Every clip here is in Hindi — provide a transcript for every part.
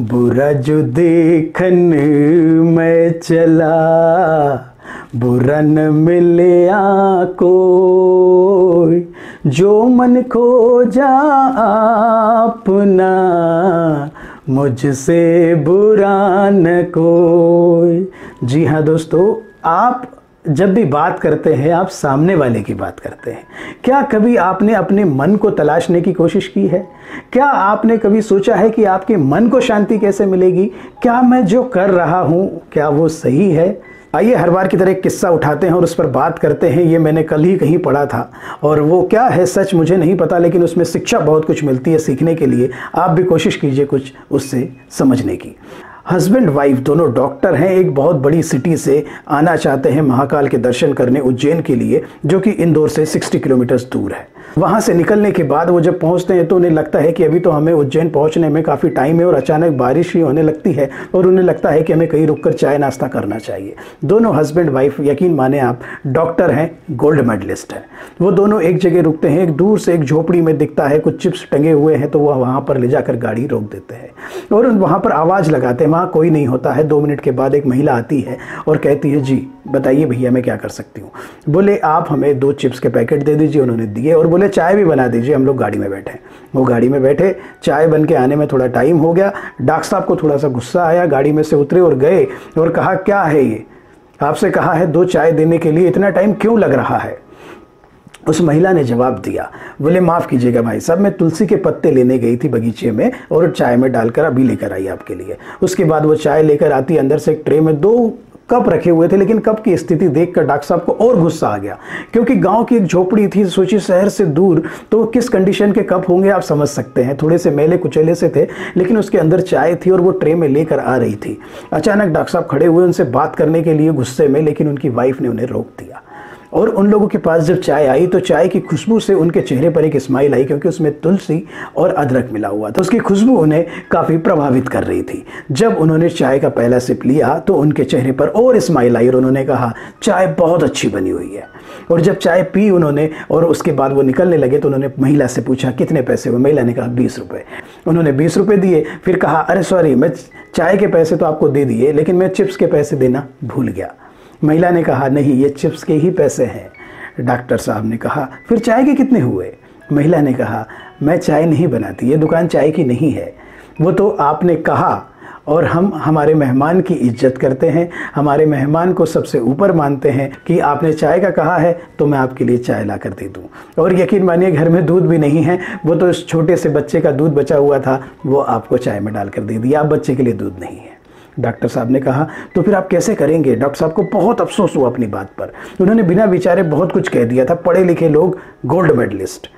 बुरा जो देखन मैं चला, बुरा न मिले कोई, जो मन खो जा अपना, मुझसे बुरा न कोई। जी हाँ दोस्तों, आप जब भी बात करते हैं आप सामने वाले की बात करते हैं। क्या कभी आपने अपने मन को तलाशने की कोशिश की है? क्या आपने कभी सोचा है कि आपके मन को शांति कैसे मिलेगी? क्या मैं जो कर रहा हूं क्या वो सही है? आइए हर बार की तरह एक किस्सा उठाते हैं और उस पर बात करते हैं। ये मैंने कल ही कहीं पढ़ा था और वो क्या है सच मुझे नहीं पता, लेकिन उसमें शिक्षा बहुत कुछ मिलती है सीखने के लिए। आप भी कोशिश कीजिए कुछ उससे समझने की। हस्बैंड वाइफ दोनों डॉक्टर हैं, एक बहुत बड़ी सिटी से आना चाहते हैं महाकाल के दर्शन करने उज्जैन के लिए, जो कि इंदौर से 60 किलोमीटर दूर है। वहाँ से निकलने के बाद वो जब पहुँचते हैं तो उन्हें लगता है कि अभी तो हमें उज्जैन पहुँचने में काफ़ी टाइम है, और अचानक बारिश ही होने लगती है और उन्हें लगता है कि हमें कहीं रुककर चाय नाश्ता करना चाहिए। दोनों हस्बैंड वाइफ, यकीन माने आप, डॉक्टर हैं, गोल्ड मेडलिस्ट हैं। वो दोनों एक जगह रुकते हैं। एक दूर से एक झोपड़ी में दिखता है कुछ चिप्स टंगे हुए हैं, तो वह वहाँ पर ले जाकर गाड़ी रोक देते हैं और वहाँ पर आवाज़ लगाते हैं। वहाँ कोई नहीं होता है। 2 मिनट के बाद एक महिला आती है और कहती है, जी बताइए भैया मैं क्या कर सकती हूँ। बोले आप हमें 2 चिप्स के पैकेट दे दीजिए। उन्होंने दिए और बोले चाय भी बना दीजिए, हम लोग गाड़ी में बैठे। वो गाड़ी में बैठे, चाय बन के आने में थोड़ा टाइम हो गया। डॉक्टर साहब को थोड़ा सा गुस्सा आया, गाड़ी में से उतरे और गए और कहा क्या है ये, आपसे कहा है 2 चाय देने के लिए, इतना टाइम क्यों लग रहा है? उस महिला ने जवाब दिया, बोले माफ़ कीजिएगा भाई साहब, मैं तुलसी के पत्ते लेने गई थी बगीचे में और चाय में डालकर अभी लेकर आई आपके लिए। उसके बाद वो चाय लेकर आती, अंदर से एक ट्रे में 2 कप रखे हुए थे, लेकिन कप की स्थिति देखकर डॉक्टर साहब को और गुस्सा आ गया, क्योंकि गांव की एक झोपड़ी थी, सोचिए शहर से दूर, तो किस कंडीशन के कप होंगे आप समझ सकते हैं। थोड़े से मैले कुचैले से थे, लेकिन उसके अंदर चाय थी और वो ट्रे में लेकर आ रही थी। अचानक डॉक्टर साहब खड़े हुए उनसे बात करने के लिए गुस्से में, लेकिन उनकी वाइफ ने उन्हें रोक दिया। और उन लोगों के पास जब चाय आई तो चाय की खुशबू से उनके चेहरे पर एक स्माइल आई, क्योंकि उसमें तुलसी और अदरक मिला हुआ था। उसकी खुशबू उन्हें काफ़ी प्रभावित कर रही थी। जब उन्होंने चाय का पहला सिप लिया तो उनके चेहरे पर और स्माइल आई और उन्होंने कहा चाय बहुत अच्छी बनी हुई है। और जब चाय पी उन्होंने और उसके बाद वो निकलने लगे तो उन्होंने महिला से पूछा कितने पैसे हुए? महिला ने कहा 20 रुपये। उन्होंने 20 रुपये दिए, फिर कहा अरे सॉरी, मैं चाय के पैसे तो आपको दे दिए, लेकिन मैं चिप्स के पैसे देना भूल गया। महिला ने कहा नहीं, ये चिप्स के ही पैसे हैं। डॉक्टर साहब ने कहा फिर चाय के कितने हुए? महिला ने कहा मैं चाय नहीं बनाती, ये दुकान चाय की नहीं है। वो तो आपने कहा और हम हमारे मेहमान की इज्जत करते हैं, हमारे मेहमान को सबसे ऊपर मानते हैं कि आपने चाय का कहा है तो मैं आपके लिए चाय ला कर दे दूँ। और यकीन मानिए घर में दूध भी नहीं है, वो तो इस छोटे से बच्चे का दूध बचा हुआ था, वो आपको चाय में डालकर दे दिया। आप बच्चे के लिए दूध नहीं है। डॉक्टर साहब ने कहा तो फिर आप कैसे करेंगे? डॉक्टर साहब को बहुत अफसोस हुआ अपनी बात पर। उन्होंने बिना विचारे बहुत कुछ कह दिया था, पढ़े लिखे लोग, गोल्ड मेडलिस्ट।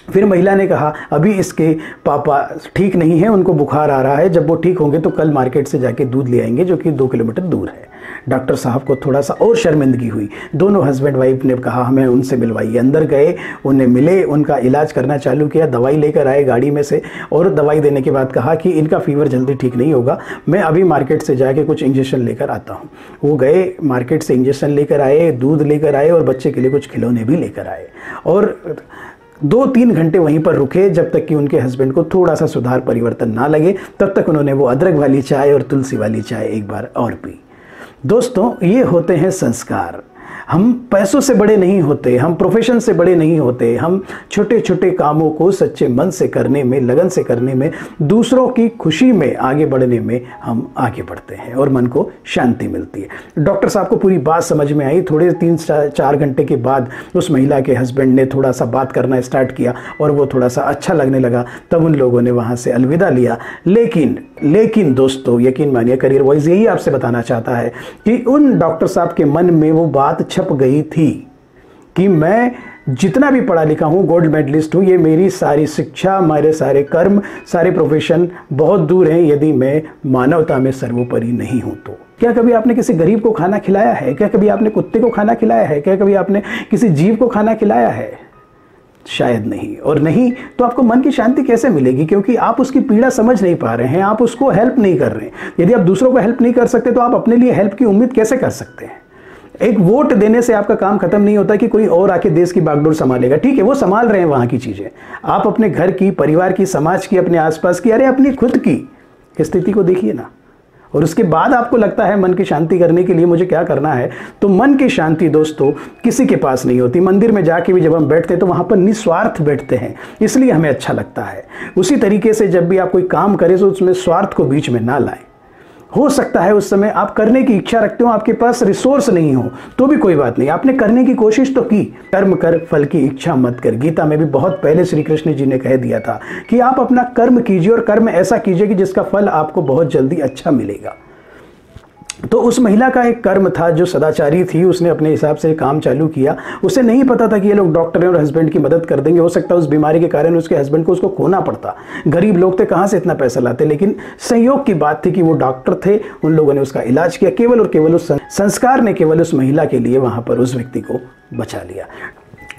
फिर महिला ने कहा अभी इसके पापा ठीक नहीं है, उनको बुखार आ रहा है, जब वो ठीक होंगे तो कल मार्केट से जाके दूध ले आएंगे, जो कि 2 किलोमीटर दूर है। डॉक्टर साहब को थोड़ा सा और शर्मिंदगी हुई। दोनों हस्बैंड वाइफ ने कहा हमें उनसे मिलवाइए। अंदर गए, उन्हें मिले, उनका इलाज करना चालू किया, दवाई लेकर आए गाड़ी में से, और दवाई देने के बाद कहा कि इनका फीवर जल्दी ठीक नहीं होगा, मैं अभी मार्केट से जाके कुछ इंजेक्शन लेकर आता हूँ। वो गए, मार्केट से इंजेक्शन लेकर आए, दूध लेकर आए और बच्चे के लिए कुछ खिलौने भी लेकर आए, और 2-3 घंटे वहीं पर रुके जब तक कि उनके हस्बैंड को थोड़ा सा सुधार परिवर्तन ना लगे। तब तक उन्होंने वो अदरक वाली चाय और तुलसी वाली चाय एक बार और पी। दोस्तों, ये होते हैं संस्कार। हम पैसों से बड़े नहीं होते, हम प्रोफेशन से बड़े नहीं होते, हम छोटे छोटे कामों को सच्चे मन से करने में, लगन से करने में, दूसरों की खुशी में आगे बढ़ने में हम आगे बढ़ते हैं और मन को शांति मिलती है। डॉक्टर साहब को पूरी बात समझ में आई। थोड़े 3-4 घंटे के बाद उस महिला के हस्बैंड ने थोड़ा सा बात करना स्टार्ट किया और वो थोड़ा सा अच्छा लगने लगा। तब उन लोगों ने वहाँ से अलविदा लिया। लेकिन दोस्तों, यकीन मानिए, करियर वाइज यही आपसे बताना चाहता है कि उन डॉक्टर साहब के मन में वो बात छप गई थी कि मैं जितना भी पढ़ा लिखा हूँ, गोल्ड मेडलिस्ट हूँ, ये मेरी सारी शिक्षा, मेरे सारे कर्म, सारे प्रोफेशन बहुत दूर हैं यदि मैं मानवता में सर्वोपरि नहीं हूँ तो। क्या कभी आपने किसी गरीब को खाना खिलाया है? क्या कभी आपने कुत्ते को खाना खिलाया है? क्या कभी आपने किसी जीव को खाना खिलाया है? शायद नहीं। और नहीं तो आपको मन की शांति कैसे मिलेगी? क्योंकि आप उसकी पीड़ा समझ नहीं पा रहे हैं, आप उसको हेल्प नहीं कर रहे हैं। यदि आप दूसरों को हेल्प नहीं कर सकते तो आप अपने लिए हेल्प की उम्मीद कैसे कर सकते हैं? एक वोट देने से आपका काम खत्म नहीं होता कि कोई और आके देश की बागडोर संभालेगा। ठीक है, वो संभाल रहे हैं वहां की चीजें। आप अपने घर की, परिवार की, समाज की, अपने आसपास की, अरे अपनी खुद की स्थिति को देखिए ना। और उसके बाद आपको लगता है मन की शांति करने के लिए मुझे क्या करना है, तो मन की शांति दोस्तों किसी के पास नहीं होती। मंदिर में जाके भी जब हम बैठते हैं तो वहाँ पर निस्वार्थ बैठते हैं, इसलिए हमें अच्छा लगता है। उसी तरीके से जब भी आप कोई काम करें तो उसमें स्वार्थ को बीच में ना लाएं। हो सकता है उस समय आप करने की इच्छा रखते हो, आपके पास रिसोर्स नहीं हो, तो भी कोई बात नहीं, आपने करने की कोशिश तो की। कर्म कर फल की इच्छा मत कर, गीता में भी बहुत पहले श्री कृष्ण जी ने कह दिया था कि आप अपना कर्म कीजिए और कर्म ऐसा कीजिए कि जिसका फल आपको बहुत जल्दी अच्छा मिलेगा। तो उस महिला का एक कर्म था जो सदाचारी थी, उसने अपने हिसाब से काम चालू किया। उसे नहीं पता था कि ये लोग डॉक्टर हैं और हस्बैंड की मदद कर देंगे। हो सकता है उस बीमारी के कारण उसके हस्बैंड को उसको खोना पड़ता, गरीब लोग थे, कहाँ से इतना पैसा लाते। लेकिन संयोग की बात थी कि वो डॉक्टर थे, उन लोगों ने उसका इलाज किया, केवल और केवल उस संस्कार ने केवल उस महिला के लिए वहाँ पर उस व्यक्ति को बचा लिया।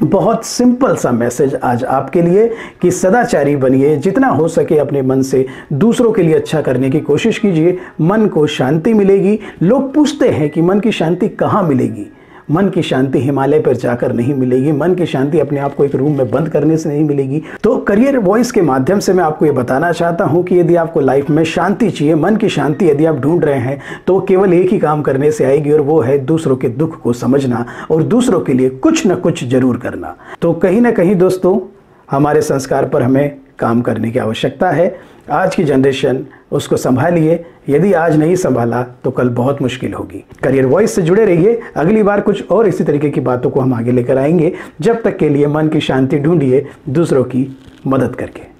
बहुत सिंपल सा मैसेज आज आपके लिए कि सदाचारी बनिए, जितना हो सके अपने मन से दूसरों के लिए अच्छा करने की कोशिश कीजिए, मन को शांति मिलेगी। लोग पूछते हैं कि मन की शांति कहाँ मिलेगी। मन की शांति हिमालय पर जाकर नहीं मिलेगी, मन की शांति अपने आप को एक रूम में बंद करने से नहीं मिलेगी। तो करियर वॉइस के माध्यम से मैं आपको ये बताना चाहता हूँ कि यदि आपको लाइफ में शांति चाहिए, मन की शांति यदि आप ढूंढ रहे हैं, तो केवल एक ही काम करने से आएगी, और वो है दूसरों के दुख को समझना और दूसरों के लिए कुछ न कुछ जरूर करना। तो कहीं ना कहीं दोस्तों हमारे संस्कार पर हमें काम करने की आवश्यकता है। आज की जनरेशन उसको संभालिए, यदि आज नहीं संभाला तो कल बहुत मुश्किल होगी। करियर वॉइस से जुड़े रहिए, अगली बार कुछ और इसी तरीके की बातों को हम आगे लेकर आएंगे। जब तक के लिए मन की शांति ढूंढिए दूसरों की मदद करके।